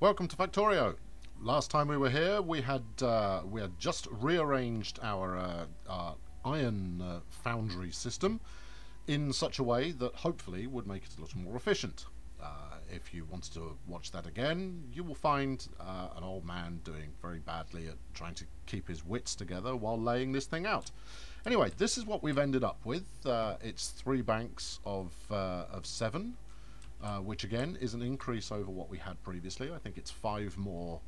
Welcome to Factorio. Last time we were here, we had just rearranged our iron foundry system in such a way that hopefully would make it a little more efficient. If you wanted to watch that again, you will find an old man doing very badly at trying to keep his wits together while laying this thing out. Anyway, this is what we've ended up with. It's 3 banks of 7. Which again is an increase over what we had previously. I think it's 5 more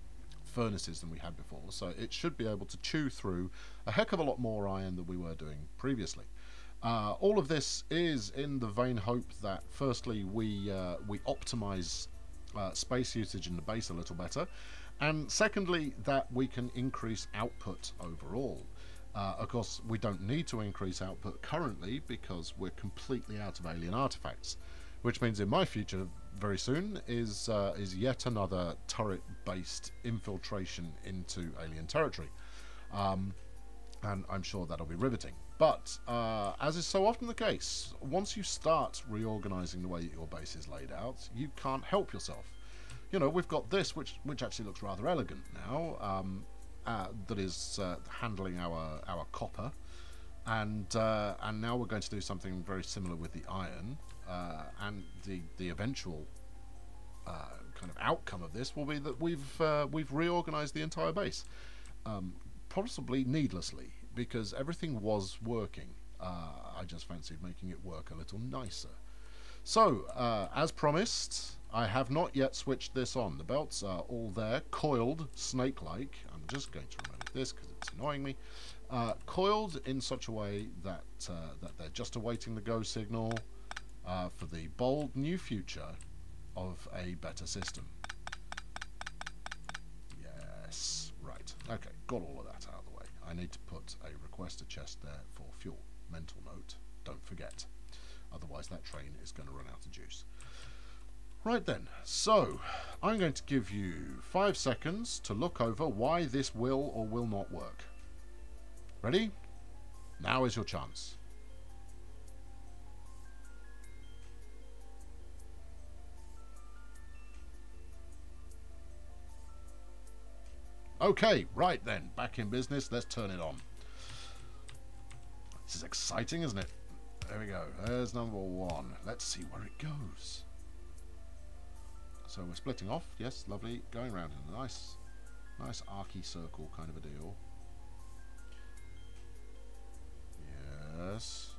furnaces than we had before, so it should be able to chew through a heck of a lot more iron than we were doing previously. All of this is in the vain hope that firstly we optimize space usage in the base a little better, and secondly that we can increase output overall. Of course, we don't need to increase output currently because we're completely out of alien artifacts. Which means in my future, very soon, is yet another turret-based infiltration into alien territory. And I'm sure that'll be riveting. But, as is so often the case, once you start reorganising the way that your base is laid out, you can't help yourself. You know, we've got this, which actually looks rather elegant now, that is handling our copper. And now we're going to do something very similar with the iron. And the eventual kind of outcome of this will be that we've reorganized the entire base, possibly needlessly, because everything was working. I just fancied making it work a little nicer. So, as promised, I have not yet switched this on. The belts are all there, coiled, snake-like. I'm just going to remove this because it's annoying me. Coiled in such a way that that they're just awaiting the go signal. For the bold new future of a better system. Yes, right. Okay, got all of that out of the way. I need to put a requester chest there for fuel. Mental note, don't forget. Otherwise that train is going to run out of juice. Right then, so I'm going to give you 5 seconds to look over why this will or will not work. Ready? Now is your chance. Okay, right then, back in business, let's turn it on. This is exciting, isn't it? There we go, there's number 1. Let's see where it goes. So we're splitting off, yes, lovely, going around in a nice archy circle kind of a deal. Yes.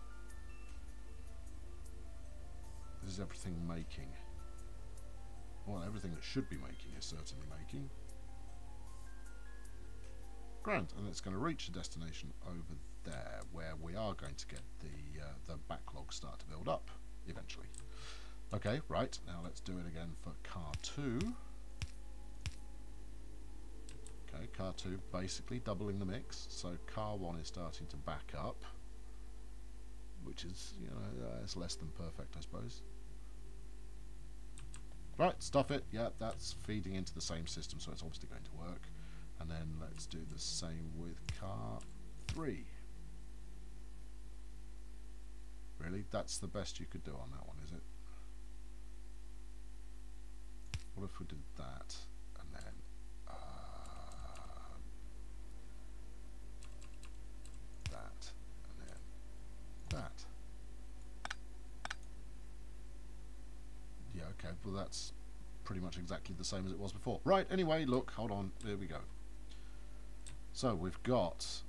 This is everything making. Well, everything that should be making is certainly making. Grand, and it's going to reach a destination over there where we are going to get the backlog start to build up eventually. Okay, right, now let's do it again for car 2. Okay, car 2 basically doubling the mix, so car 1 is starting to back up, which is, you know, it's less than perfect, I suppose. Right, stuff it, yeah, that's feeding into the same system, so it's obviously going to work. And then let's do the same with car 3. Really? That's the best you could do on that one, is it? What if we did that, and then that, and then that? Yeah, okay, well that's pretty much exactly the same as it was before. Right, anyway, look, hold on, there we go. So we've got,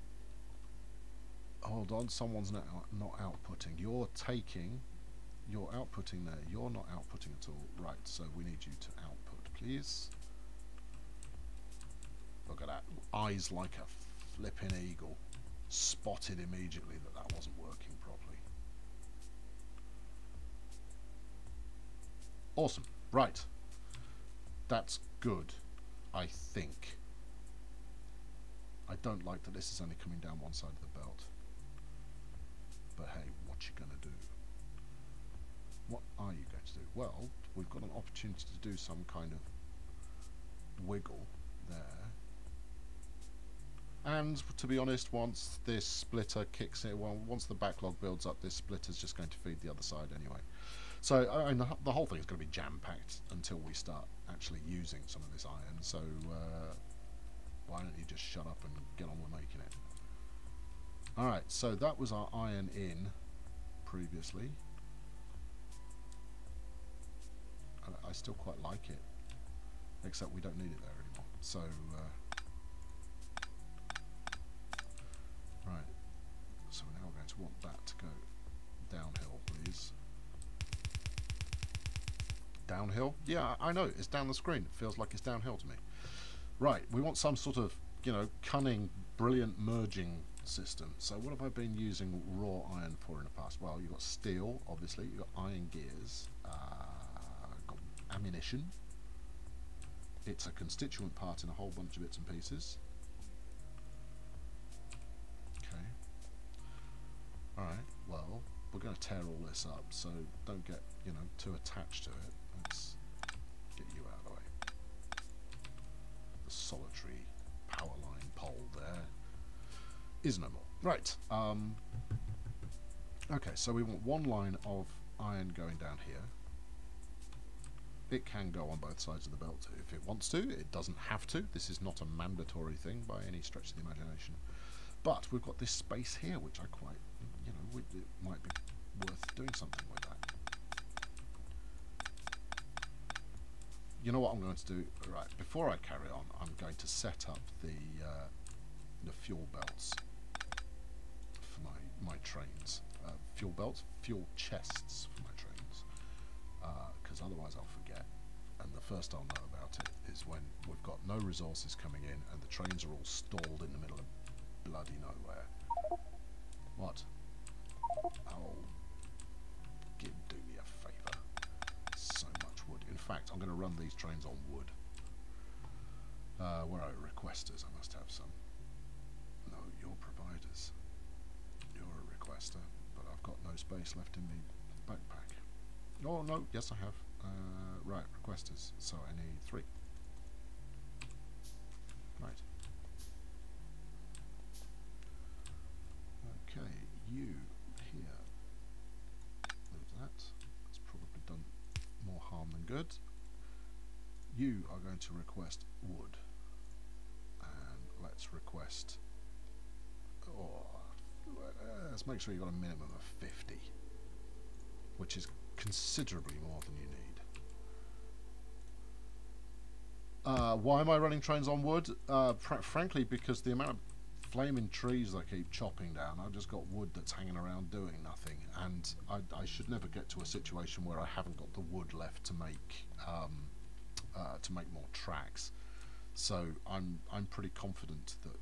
hold on, someone's not outputting. You're outputting there. You're not outputting at all. Right, so we need you to output, please. Look at that. Eyes like a flipping eagle. Spotted immediately that wasn't working properly. Awesome. Right. That's good, I think. I don't like that this is only coming down one side of the belt. But hey, what you gonna do? What are you going to do? Well, we've got an opportunity to do some kind of wiggle there. And to be honest, once this splitter kicks in, well, once the backlog builds up, this splitter's just going to feed the other side anyway. So the whole thing is going to be jam-packed until we start actually using some of this iron. So why don't you just shut up and get on with making it? Alright, so that was our iron in previously. I still quite like it, except we don't need it there anymore. So, right. So now we're going to want that to go downhill, please. Downhill? Yeah, I know. It's down the screen. It feels like it's downhill to me. Right. We want some sort of, you know, cunning, brilliant merging system. So what have I been using raw iron for in the past? Well, you've got steel, obviously. You've got iron gears. Got ammunition. It's a constituent part in a whole bunch of bits and pieces. Okay. Alright, well, we're going to tear all this up, so don't get, you know, too attached to it. Let's get you out of the way. The solitary power line pole there is no more. Right. Okay, so we want one line of iron going down here. It can go on both sides of the belt if it wants to. It doesn't have to. This is not a mandatory thing by any stretch of the imagination. But we've got this space here, which I quite, you know, it might be worth doing something with that. You know what I'm going to do? Right, before I carry on, I'm going to set up the fuel belts for my trains. Fuel belts, fuel chests for my trains. Because otherwise I'll forget. And the first I'll know about it is when we've got no resources coming in and the trains are all stalled in the middle of bloody nowhere. What? Oh, do me a favour. So much wood. In fact, I'm going to run these trains on wood. Where are requesters? I must have some. No, you're providers. You're a requester, but I've got no space left in the backpack. Oh no, yes I have. Right, requesters. So I need 3. Right. Okay, you here. Move that. That's probably done more harm than good. You are going to request wood. And let's request... Oh, let's make sure you've got a minimum of 50. Which is considerably more than you need. Why am I running trains on wood? Frankly, because the amount of flaming trees I keep chopping down, I've just got wood that's hanging around doing nothing, and I should never get to a situation where I haven't got the wood left to make more tracks. So I'm pretty confident that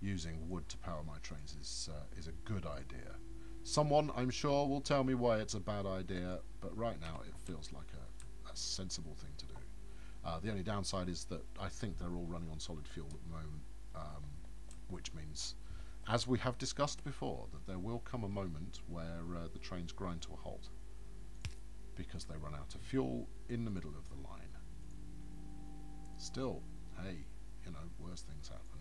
using wood to power my trains is a good idea. Someone, I'm sure, will tell me why it's a bad idea, but right now it feels like a sensible thing to do. The only downside is that I think they're all running on solid fuel at the moment, which means, as we have discussed before, that there will come a moment where the trains grind to a halt because they run out of fuel in the middle of the line. Still, hey, you know, worse things happen.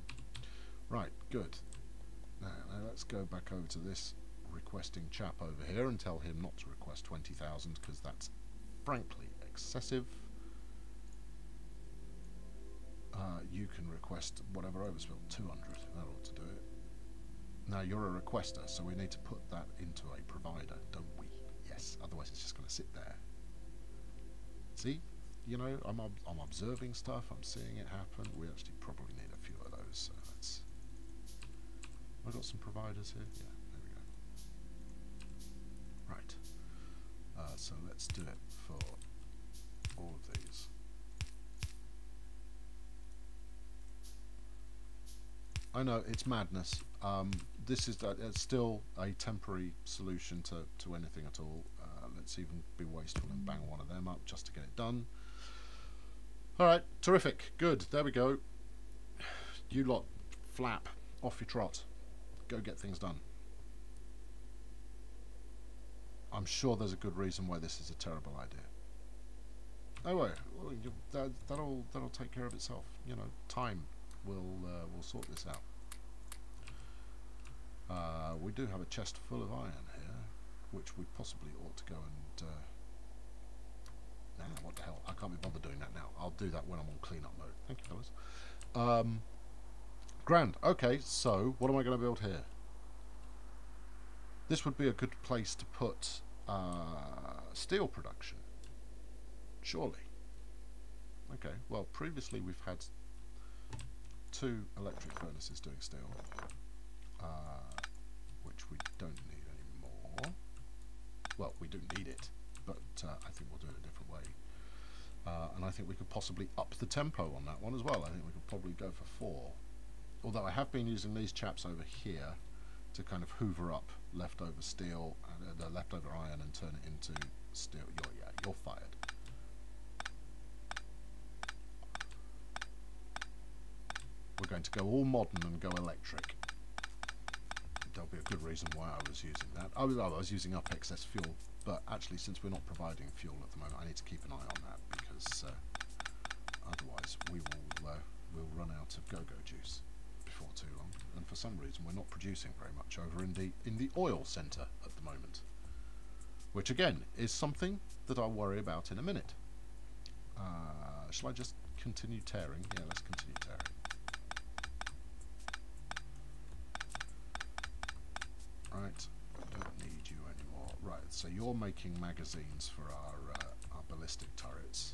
Right, good. Now let's go back over to this requesting chap over here and tell him not to request 20,000 because that's frankly excessive. You can request whatever overspill, 200, that ought to do it. Now you're a requester, so we need to put that into a provider, don't we? Yes, otherwise it's just going to sit there. See, you know, I'm observing stuff, I'm seeing it happen. We actually probably need a few of those, so let's... I've got some providers here, yeah. Right, so let's do it for all of these. I know, it's madness. This is still a temporary solution to anything at all. Let's even be wasteful and bang one of them up just to get it done. Alright, terrific, good, there we go. You lot, flap, off your trot. Go get things done. I'm sure there's a good reason why this is a terrible idea. Oh well, that'll take care of itself. You know, time will sort this out. We do have a chest full of iron here. which we possibly ought to go and... nah, what the hell? I can't be bothered doing that now. I'll do that when I'm on cleanup mode. Thank you, fellas. Grand. Okay, so what am I going to build here? This would be a good place to put steel production. Surely. Okay, well, previously we've had 2 electric furnaces doing steel, which we don't need anymore. Well, we do need it, but I think we'll do it a different way. And I think we could possibly up the tempo on that one as well. I think we could probably go for 4. Although I have been using these chaps over here to kind of hoover up leftover steel, leftover iron, and turn it into steel. You're fired. We're going to go all modern and go electric. There'll be a good reason why I was using that. I was using up excess fuel, but actually, since we're not providing fuel at the moment, I need to keep an eye on that, because otherwise we'll run out of go-go juice before too long. And for some reason, we're not producing very much over in the oil centre at the moment, which again is something that I'll worry about in a minute. Shall I just continue tearing? Yeah, let's continue tearing. Right, I don't need you anymore. Right, so you're making magazines for our ballistic turrets.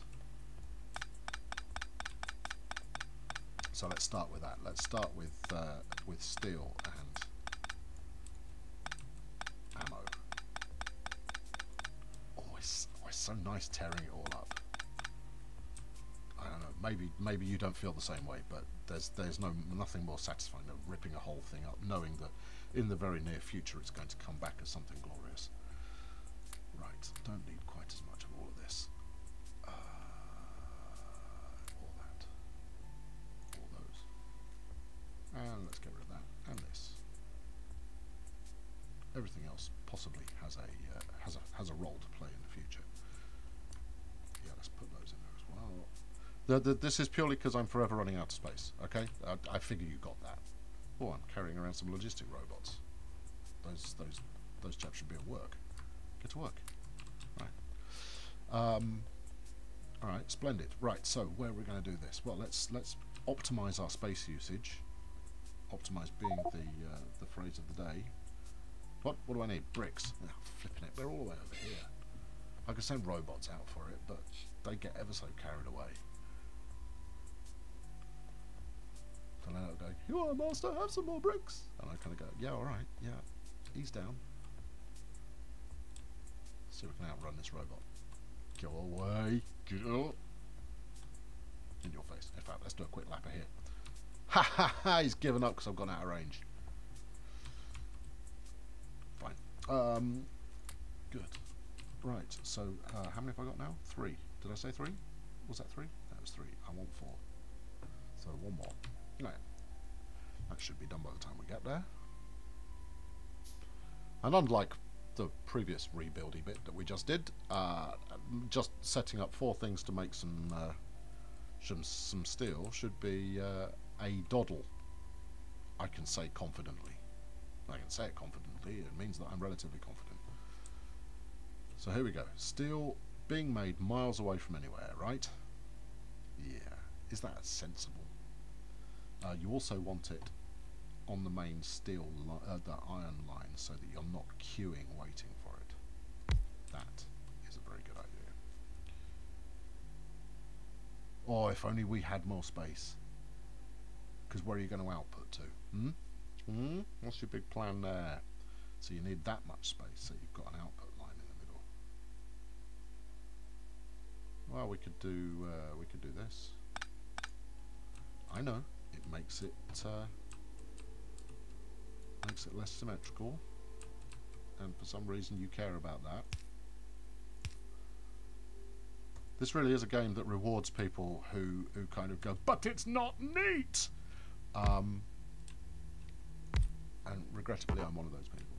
So let's start with that. Let's start with steel and ammo. Oh, it's so nice tearing it all up. I don't know. Maybe you don't feel the same way, but there's nothing more satisfying than ripping a whole thing up, knowing that in the very near future it's going to come back as something glorious. Right, don't need quite as much of all of this. All that. All those. And let's get rid of that. And this. Everything else possibly has a role to play in the future. Yeah, let's put those in there as well. This is purely because I'm forever running out of space. Okay, I figure you got that. Oh, I'm carrying around some logistic robots. Those chaps should be at work. Get to work. Right. All right. Splendid. Right. So where are we going to do this? Well, let's optimize our space usage. Optimize being the phrase of the day. What do I need? Bricks. Oh, flipping it. They're all the way over here. I could send robots out for it, but they get ever so carried away. And then I'll go, "You are, master, have some more bricks." And I kind of go, "Yeah, alright, yeah, ease down. See if we can outrun this robot." Go away, get up. In your face. In fact, let's do a quick lap of here. Ha ha ha, he's given up because I've gone out of range. Fine. Good. Right, so how many have I got now? 3. Did I say 3? Was that 3? That was 3. I want 4. So 1 more. Right. That should be done by the time we get there. And unlike the previous rebuildy bit that we just did, just setting up 4 things to make some steel should be a doddle. I can say confidently. I can say it confidently. It means that I'm relatively confident. So here we go. Steel being made miles away from anywhere, right? Yeah. Is that sensible? You also want it on the main steel, the iron line, so that you're not queuing waiting for it. That is a very good idea. Oh, if only we had more space. Because where are you going to output to? What's your big plan there? So you need that much space, so you've got an output line in the middle. Well, we could do this. I know. It makes it less symmetrical, and for some reason you care about that. This really is a game that rewards people who kind of go, "But it's not neat!" And regrettably I'm one of those people.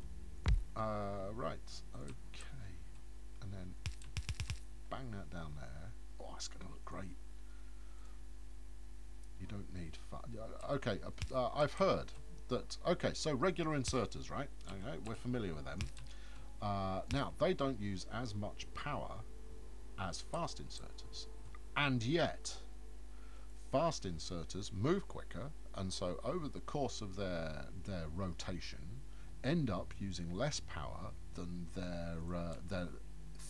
Right, okay. And then bang that down there. Oh, it's going to look great. You don't need okay, I've heard that. Okay, so regular inserters, right? Okay, we're familiar with them. Now, they don't use as much power as fast inserters, and yet fast inserters move quicker, and so over the course of their rotation end up using less power than their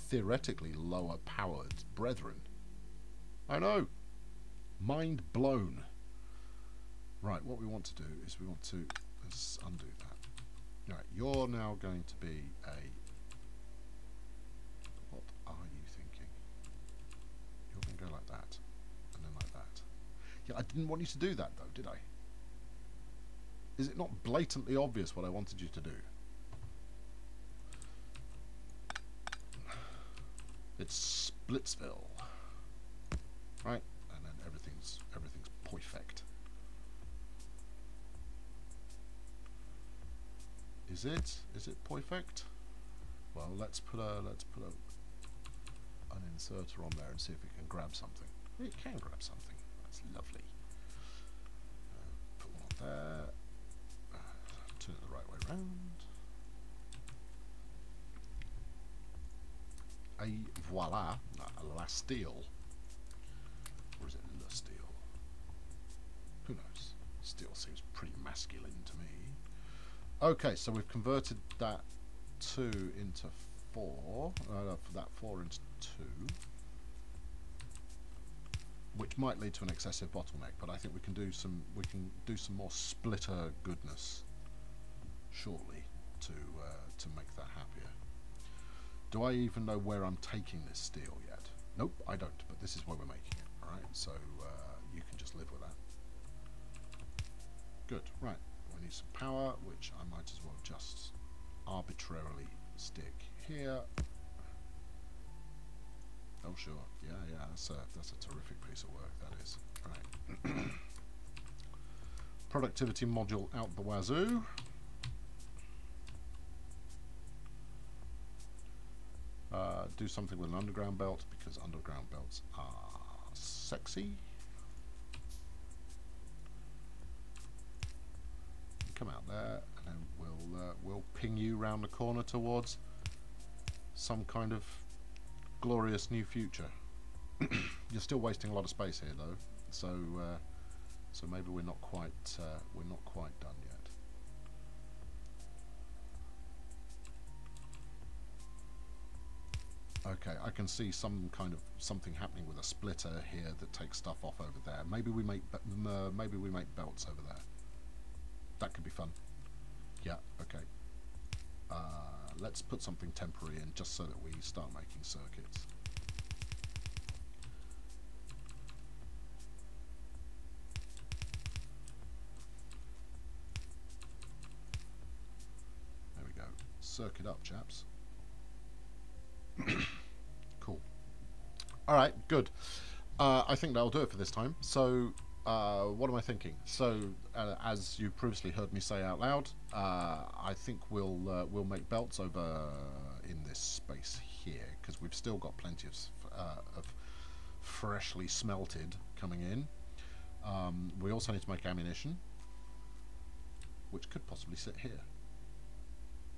theoretically lower powered brethren. I know, mind blown. Right, what we want to do is we want to, let's undo that. Right, you're now going to be a, what are you thinking? You're going to go like that, and then like that. Yeah, I didn't want you to do that though, did I? Is it not blatantly obvious what I wanted you to do? It's Splitsville, right? And then everything's perfect. Is it perfect? Well, let's put an inserter on there and see if it can grab something. It can grab something. That's lovely. Put one on there. Turn it the right way round. Voila, la steel. Or is it le steel? Who knows? Steel seems pretty masculine to me. Okay, so we've converted that 2 into 4. That 4 into 2. Which might lead to an excessive bottleneck, but I think we can do some more splitter goodness shortly to make that happier. Do I even know where I'm taking this steel yet? Nope, I don't, but this is where we're making it, alright? So you can just live with that. Good, right. We need some power, which I might as well just arbitrarily stick here. Oh sure, yeah, that's a terrific piece of work, that is. Right. Productivity module out the wazoo. Do something with an underground belt, because underground belts are sexy. Come out there, and then we'll ping you round the corner towards some kind of glorious new future. You're still wasting a lot of space here, though, so maybe we're not quite done yet. Okay, I can see some kind of something happening with a splitter here that takes stuff off over there. Maybe we make belts over there. That could be fun. Yeah. Okay. Let's put something temporary in just so that we start making circuits. There we go. Circuit up, chaps. Cool. Alright, good. I think that'll do it for this time. So, what am I thinking? So, as you previously heard me say out loud, I think we'll make belts over in this space here, because we've still got plenty of freshly smelted coming in. We also need to make ammunition, which could possibly sit here.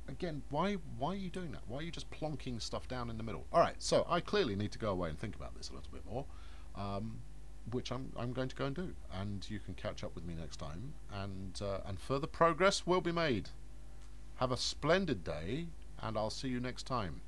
Again, why are you doing that? Why are you just plonking stuff down in the middle? Alright, so I clearly need to go away and think about this a little bit more, which I'm going to go and do. And you can catch up with me next time, and further progress will be made. Have a splendid day, and I'll see you next time.